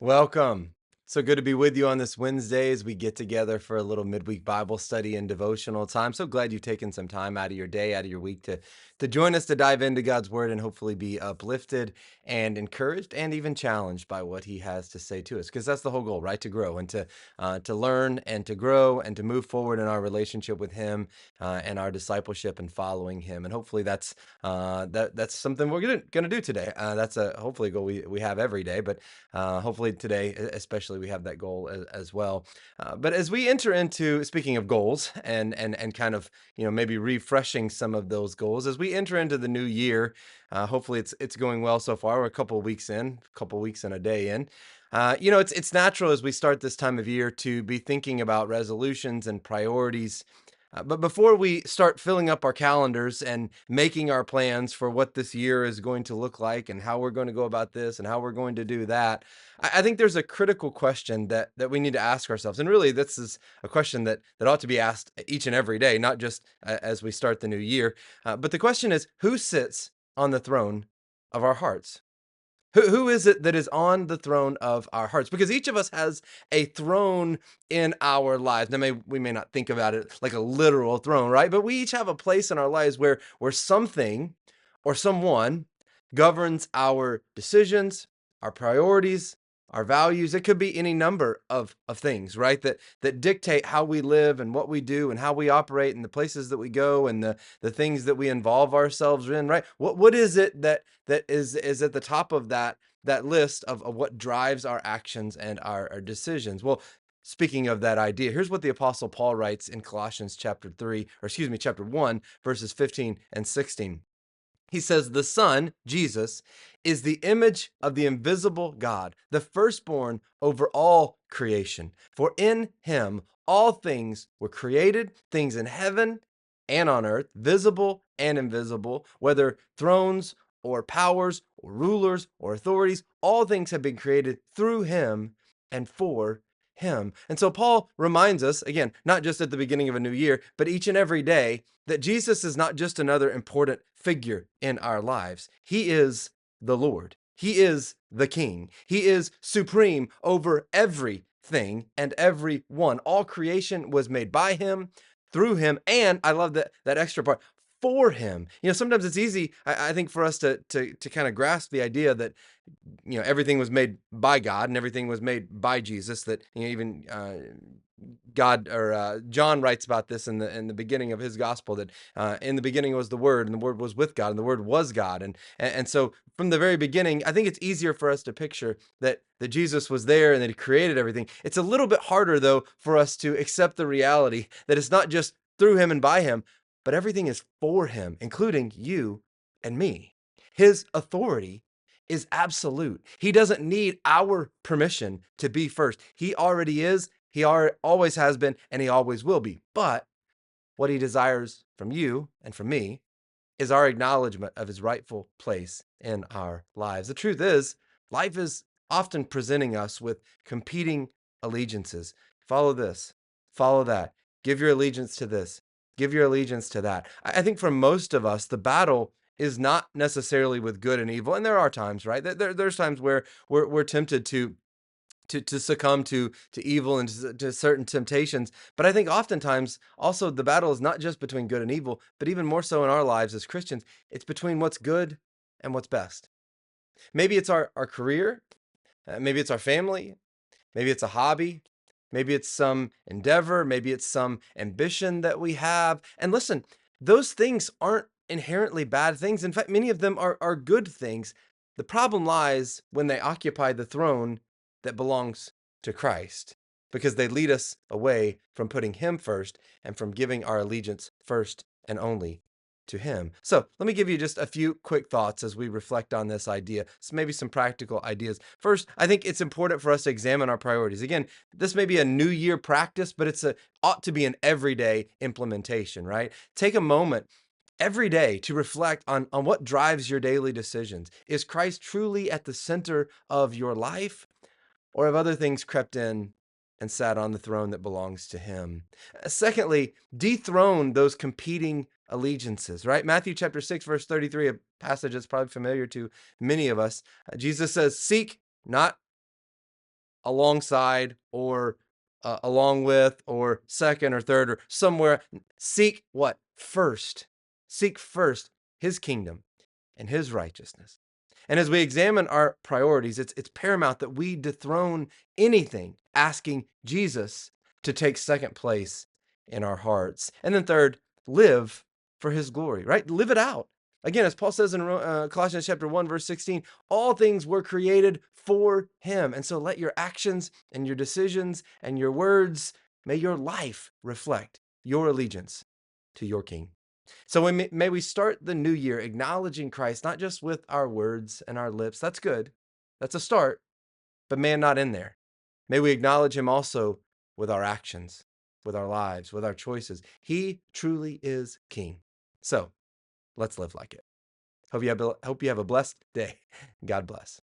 Welcome. So good to be with you on this Wednesday as we get together for a little midweek Bible study and devotional time. So glad you've taken some time out of your day, out of your week to join us to dive into God's word and hopefully be uplifted and encouraged and even challenged by what he has to say to us. Because that's the whole goal, right? To grow and to learn and to grow and to move forward in our relationship with him and our discipleship and following him. And hopefully that's something we're gonna do today. That's a hopefully a goal we have every day, but hopefully today, especially, we have that goal as well. But as we enter into speaking of goals and kind of maybe refreshing some of those goals as we enter into the new year, hopefully it's going well so far. We're a couple weeks and a day in. It's natural as we start this time of year to be thinking about resolutions and priorities, but before we start filling up our calendars and making our plans for what this year is going to look like and how we're going to go about this and how we're going to do that, I think there's a critical question that we need to ask ourselves. And really, this is a question that ought to be asked each and every day, not just as we start the new year. But the question is, who sits on the throne of our hearts? Who is it that is on the throne of our hearts? Because each of us has a throne in our lives. Now, we may not think about it like a literal throne, right? But we each have a place in our lives where something or someone governs our decisions, our priorities, our values. It could be any number of things, right? That dictate how we live and what we do and how we operate and the places that we go and the things that we involve ourselves in, right? What is it that is at the top of that list of what drives our actions and our decisions? Well, speaking of that idea, here's what the apostle Paul writes in Colossians chapter 3, or excuse me, chapter 1, verses 15 and 16. He says, "The Son, Jesus, is the image of the invisible God, the firstborn over all creation. For in him all things were created, things in heaven and on earth, visible and invisible, whether thrones or powers or rulers or authorities, all things have been created through him and for him." And so Paul reminds us, again, not just at the beginning of a new year, but each and every day, that Jesus is not just another important figure in our lives. He is the Lord. He is the King. He is supreme over everything and everyone. All creation was made by him, through him, and I love that extra part, for him. Sometimes it's easy, I think, for us to kind of grasp the idea that everything was made by God and everything was made by Jesus. That even God, or John writes about this in the beginning of his gospel, that in the beginning was the Word, and the Word was with God, and the Word was God. And so from the very beginning, I think it's easier for us to picture that Jesus was there and that he created everything. It's a little bit harder, though, for us to accept the reality that it's not just through him and by him, but everything is for him, including you and me. His authority is absolute. He doesn't need our permission to be first. He already is, always has been, and he always will be. But what he desires from you and from me is our acknowledgement of his rightful place in our lives. The truth is, life is often presenting us with competing allegiances. Follow this, follow that, give your allegiance to this, give your allegiance to that. I think for most of us, the battle is not necessarily with good and evil. And there are times, right? There's times where we're tempted to succumb to evil and to certain temptations. But I think oftentimes also the battle is not just between good and evil, but even more so in our lives as Christians, it's between what's good and what's best. Maybe it's our career, maybe it's our family, maybe it's a hobby, maybe it's some endeavor, maybe it's some ambition that we have. And listen, those things aren't inherently bad things. In fact, many of them are good things. The problem lies when they occupy the throne that belongs to Christ, because they lead us away from putting him first and from giving our allegiance first and only to him. So let me give you just a few quick thoughts as we reflect on this idea. So maybe some practical ideas. First, I think it's important for us to examine our priorities. Again, this may be a new year practice, but ought to be an everyday implementation, right? Take a moment every day to reflect on what drives your daily decisions. Is Christ truly at the center of your life, or have other things crept in and sat on the throne that belongs to him? Secondly, dethrone those competing allegiances, right? Matthew chapter 6, verse 33, a passage that's probably familiar to many of us. Jesus says, "Seek not alongside or along with or second or third or somewhere. Seek what? First. Seek first his kingdom and his righteousness. And as we examine our priorities, it's paramount that we dethrone anything asking Jesus to take second place in our hearts. And then third, live for his glory, right? Live it out. Again, as Paul says in Colossians chapter 1, verse 16, all things were created for him. And so let your actions and your decisions and your words, may your life reflect your allegiance to your King. So may we start the new year acknowledging Christ, not just with our words and our lips. That's good. That's a start, but man, not in there. May we acknowledge him also with our actions, with our lives, with our choices. He truly is King. So let's live like it. Hope you have a blessed day. God bless.